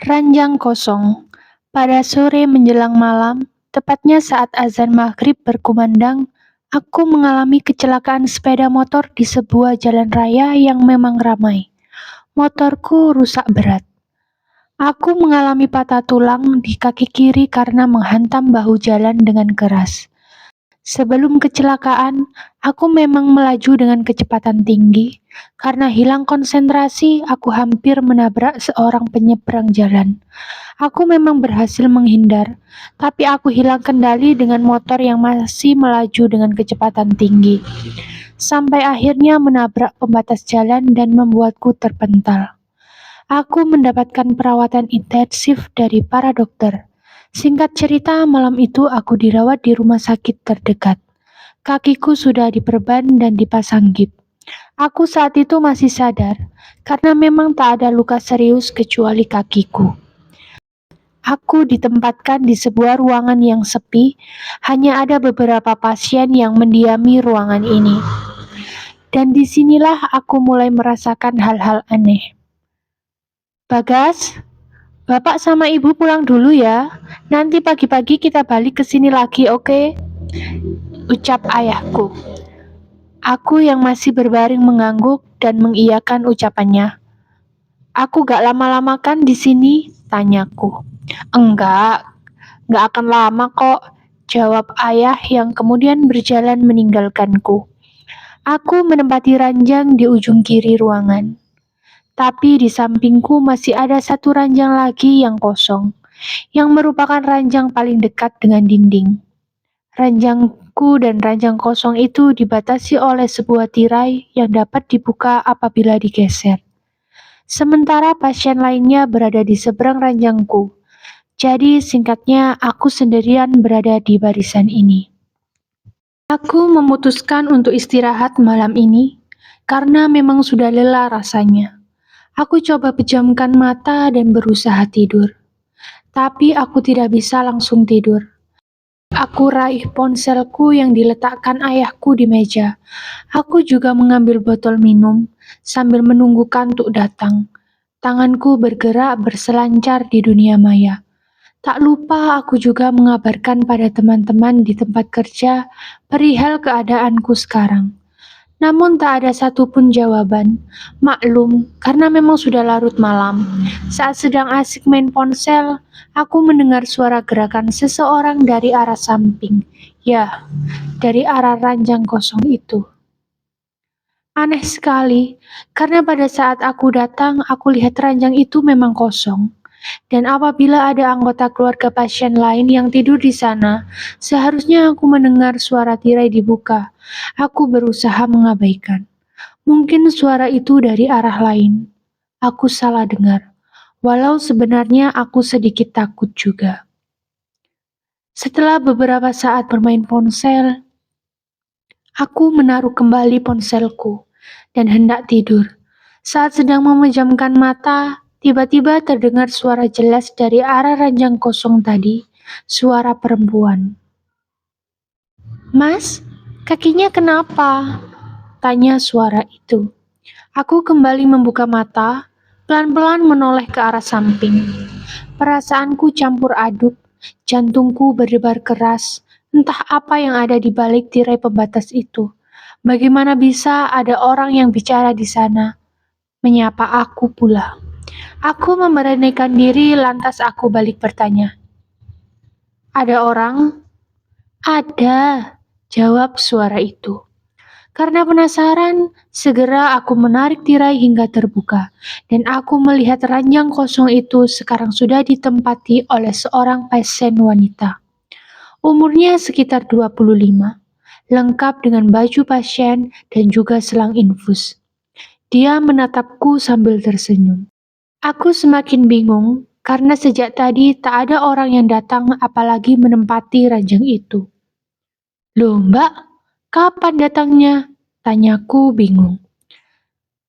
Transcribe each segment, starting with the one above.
Ranjang kosong. Pada sore menjelang malam, tepatnya saat azan maghrib berkumandang, aku mengalami kecelakaan sepeda motor di sebuah jalan raya yang memang ramai. Motorku rusak berat. Aku mengalami patah tulang di kaki kiri karena menghantam bahu jalan dengan keras. Sebelum kecelakaan, aku memang melaju dengan kecepatan tinggi. Karena hilang konsentrasi, aku hampir menabrak seorang penyeberang jalan. Aku memang berhasil menghindar, tapi aku hilang kendali dengan motor yang masih melaju dengan kecepatan tinggi. Sampai akhirnya menabrak pembatas jalan dan membuatku terpental. Aku mendapatkan perawatan intensif dari para dokter. Singkat cerita, malam itu aku dirawat di rumah sakit terdekat. Kakiku sudah diperban dan dipasang gip. Aku saat itu masih sadar, karena memang tak ada luka serius kecuali kakiku. Aku ditempatkan di sebuah ruangan yang sepi, hanya ada beberapa pasien yang mendiami ruangan ini. Dan disinilah aku mulai merasakan hal-hal aneh. Bagas, Bapak sama Ibu pulang dulu ya. Nanti pagi-pagi kita balik ke sini lagi, oke? Ucap ayahku. Aku yang masih berbaring mengangguk dan mengiyakan ucapannya. Aku gak lama-lama kan di sini? Tanyaku. Enggak akan lama kok, jawab ayah yang kemudian berjalan meninggalkanku. Aku menempati ranjang di ujung kiri ruangan. Tapi di sampingku masih ada satu ranjang lagi yang kosong, yang merupakan ranjang paling dekat dengan dinding. Ranjangku dan ranjang kosong itu dibatasi oleh sebuah tirai yang dapat dibuka apabila digeser. Sementara pasien lainnya berada di seberang ranjangku. Jadi singkatnya aku sendirian berada di barisan ini. Aku memutuskan untuk istirahat malam ini karena memang sudah lelah rasanya. Aku coba pejamkan mata dan berusaha tidur. Tapi aku tidak bisa langsung tidur. Aku raih ponselku yang diletakkan ayahku di meja. Aku juga mengambil botol minum sambil menunggu kantuk datang. Tanganku bergerak berselancar di dunia maya. Tak lupa aku juga mengabarkan pada teman-teman di tempat kerja perihal keadaanku sekarang. Namun tak ada satupun jawaban. Maklum, karena memang sudah larut malam. Saat sedang asik main ponsel, aku mendengar suara gerakan seseorang dari arah samping. Ya, dari arah ranjang kosong itu. Aneh sekali, karena pada saat aku datang, aku lihat ranjang itu memang kosong. Dan apabila ada anggota keluarga pasien lain yang tidur di sana, seharusnya aku mendengar suara tirai dibuka. Aku berusaha mengabaikan. Mungkin suara itu dari arah lain. Aku salah dengar. Walau sebenarnya aku sedikit takut juga. Setelah beberapa saat bermain ponsel, aku menaruh kembali ponselku dan hendak tidur. Saat sedang memejamkan mata, tiba-tiba terdengar suara jelas dari arah ranjang kosong tadi, suara perempuan. Mas, kakinya kenapa? Tanya suara itu. Aku kembali membuka mata, pelan-pelan menoleh ke arah samping. Perasaanku campur aduk, jantungku berdebar keras, entah apa yang ada di balik tirai pembatas itu. Bagaimana bisa ada orang yang bicara di sana? Menyapa aku pula. Aku memberanikan diri lantas aku balik bertanya. Ada orang? Ada, jawab suara itu. Karena penasaran, segera aku menarik tirai hingga terbuka, dan aku melihat ranjang kosong itu sekarang sudah ditempati oleh seorang pasien wanita. Umurnya sekitar 25, lengkap dengan baju pasien dan juga selang infus. Dia menatapku sambil tersenyum. Aku semakin bingung karena sejak tadi tak ada orang yang datang apalagi menempati ranjang itu. Loh mbak, kapan datangnya? Tanyaku bingung.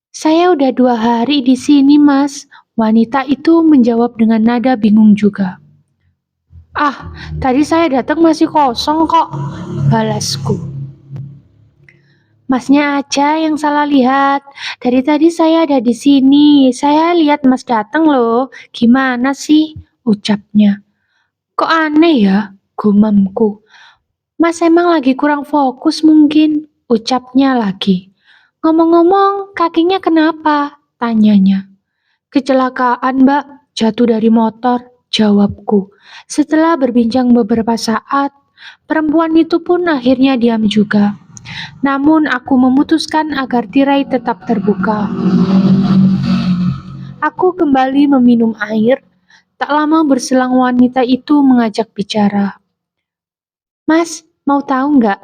Saya udah 2 hari di sini mas. Wanita itu menjawab dengan nada bingung juga. Ah, tadi saya datang masih kosong kok, balasku. Masnya aja yang salah lihat. Dari tadi saya ada di sini. Saya lihat Mas datang loh. Gimana sih? Ucapnya. Kok aneh ya? Gumamku. Mas emang lagi kurang fokus mungkin. Ucapnya lagi. Ngomong-ngomong, kakinya kenapa? Tanyanya. Kecelakaan, Mbak. Jatuh dari motor. Jawabku. Setelah berbincang beberapa saat, perempuan itu pun akhirnya diam juga. Namun aku memutuskan agar tirai tetap terbuka. Aku kembali meminum air. Tak lama berselang wanita itu mengajak bicara. Mas, mau tahu nggak?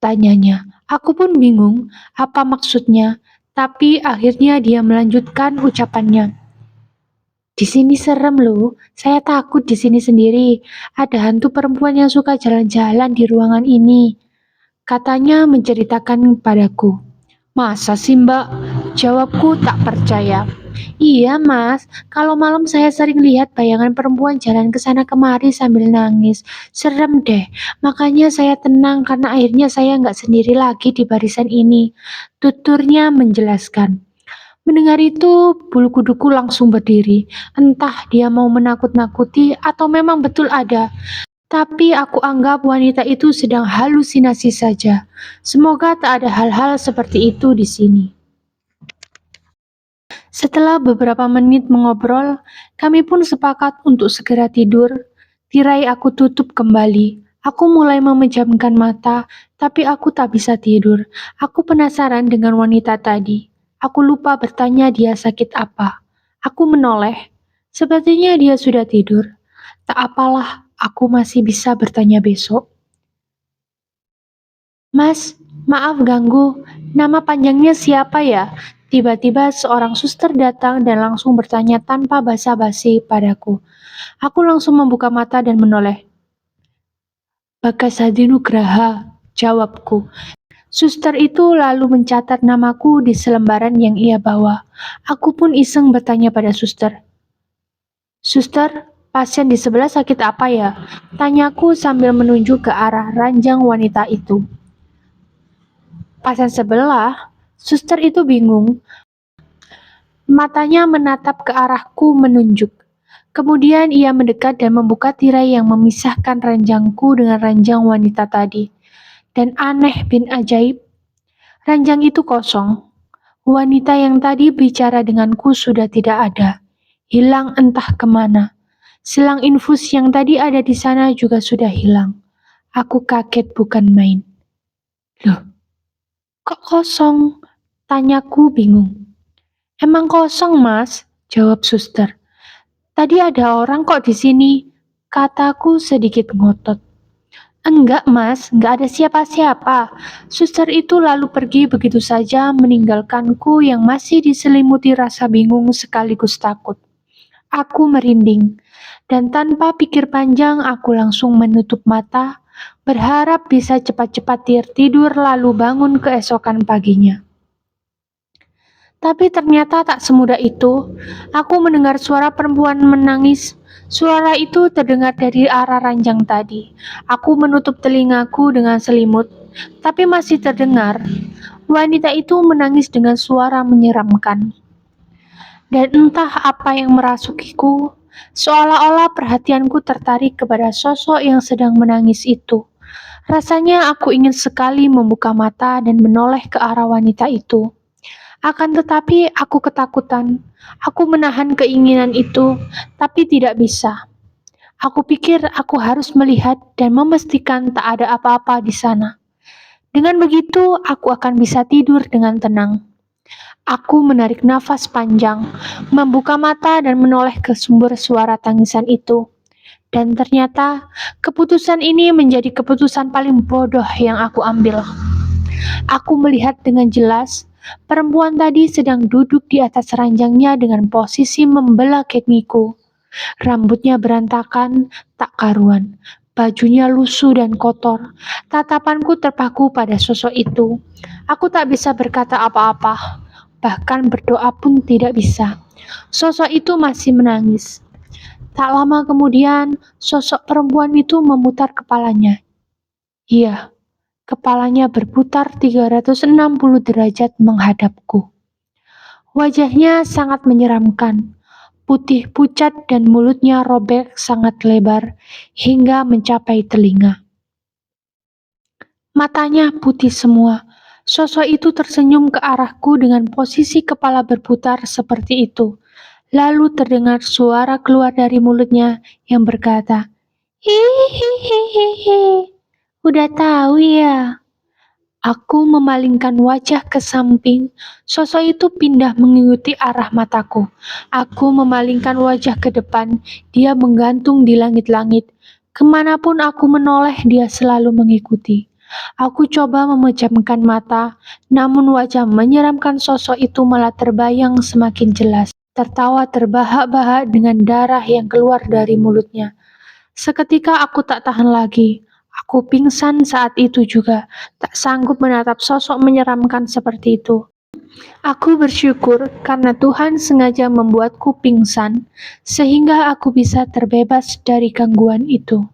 Tanyanya. Aku pun bingung apa maksudnya, tapi akhirnya dia melanjutkan ucapannya. Di sini serem loh, saya takut di sini sendiri. Ada hantu perempuan yang suka jalan-jalan di ruangan ini. Katanya menceritakan padaku. Masa sih mbak? Jawabku tak percaya. Iya mas, kalau malam saya sering lihat bayangan perempuan jalan ke sana kemari sambil nangis. Serem deh, makanya saya tenang karena akhirnya saya nggak sendiri lagi di barisan ini. Tuturnya menjelaskan. Mendengar itu, bulu kuduku langsung berdiri. Entah dia mau menakut-nakuti atau memang betul ada. Tapi aku anggap wanita itu sedang halusinasi saja. Semoga tak ada hal-hal seperti itu di sini. Setelah beberapa menit mengobrol, kami pun sepakat untuk segera tidur. Tirai aku tutup kembali. Aku mulai memejamkan mata, tapi aku tak bisa tidur. Aku penasaran dengan wanita tadi. Aku lupa bertanya dia sakit apa. Aku menoleh. Sepertinya dia sudah tidur. Tak apalah, aku masih bisa bertanya besok. Mas, maaf ganggu. Nama panjangnya siapa ya? Tiba-tiba seorang suster datang dan langsung bertanya tanpa basa-basi padaku. Aku langsung membuka mata dan menoleh. Bagas Hadi Nugraha, jawabku. Suster itu lalu mencatat namaku di selembaran yang ia bawa. Aku pun iseng bertanya pada suster. Suster, pasien di sebelah sakit apa ya? Tanyaku sambil menunjuk ke arah ranjang wanita itu. Pasien sebelah, suster itu bingung. Matanya menatap ke arahku menunjuk. Kemudian ia mendekat dan membuka tirai yang memisahkan ranjangku dengan ranjang wanita tadi. Dan aneh bin ajaib, ranjang itu kosong. Wanita yang tadi bicara denganku sudah tidak ada. Hilang entah kemana. Selang infus yang tadi ada di sana juga sudah hilang. Aku kaget bukan main. Loh, kok kosong? Tanyaku bingung. Emang kosong, Mas? Jawab suster. Tadi ada orang kok di sini. Kataku sedikit ngotot. Enggak, Mas, enggak ada siapa-siapa. Suster itu lalu pergi begitu saja meninggalkanku yang masih diselimuti rasa bingung sekaligus takut. Aku merinding, dan tanpa pikir panjang aku langsung menutup mata, berharap bisa cepat-cepat tidur lalu bangun keesokan paginya. Tapi ternyata tak semudah itu. Aku mendengar suara perempuan menangis. Suara itu terdengar dari arah ranjang tadi. Aku menutup telingaku dengan selimut, tapi masih terdengar. Wanita itu menangis dengan suara menyeramkan. Dan entah apa yang merasukiku, seolah-olah perhatianku tertarik kepada sosok yang sedang menangis itu. Rasanya aku ingin sekali membuka mata dan menoleh ke arah wanita itu. Akan tetapi aku ketakutan. Aku menahan keinginan itu, tapi tidak bisa. Aku pikir aku harus melihat dan memastikan tak ada apa-apa di sana. Dengan begitu, aku akan bisa tidur dengan tenang. Aku menarik nafas panjang, membuka mata dan menoleh ke sumber suara tangisan itu. Dan ternyata, keputusan ini menjadi keputusan paling bodoh yang aku ambil. Aku melihat dengan jelas, perempuan tadi sedang duduk di atas ranjangnya dengan posisi membelah kakiku. Rambutnya berantakan, tak karuan. Bajunya lusuh dan kotor. Tatapanku terpaku pada sosok itu. Aku tak bisa berkata apa-apa. Bahkan berdoa pun tidak bisa. Sosok itu masih menangis. Tak lama kemudian, sosok perempuan itu memutar kepalanya. Iya, Kepalanya berputar 360 derajat menghadapku. Wajahnya sangat menyeramkan, putih pucat dan mulutnya robek sangat lebar hingga mencapai telinga. Matanya putih semua. Sosok itu tersenyum ke arahku dengan posisi kepala berputar seperti itu. Lalu terdengar suara keluar dari mulutnya yang berkata, "Hihihihihi, udah tahu ya." Aku memalingkan wajah ke samping, sosok itu pindah mengikuti arah mataku. Aku memalingkan wajah ke depan, dia menggantung di langit-langit. Kemanapun aku menoleh, dia selalu mengikuti. Aku coba memejamkan mata, namun wajah menyeramkan sosok itu malah terbayang semakin jelas. Tertawa terbahak-bahak dengan darah yang keluar dari mulutnya. Seketika aku tak tahan lagi. Aku pingsan saat itu juga, tak sanggup menatap sosok menyeramkan seperti itu. Aku bersyukur karena Tuhan sengaja membuatku pingsan, sehingga aku bisa terbebas dari gangguan itu.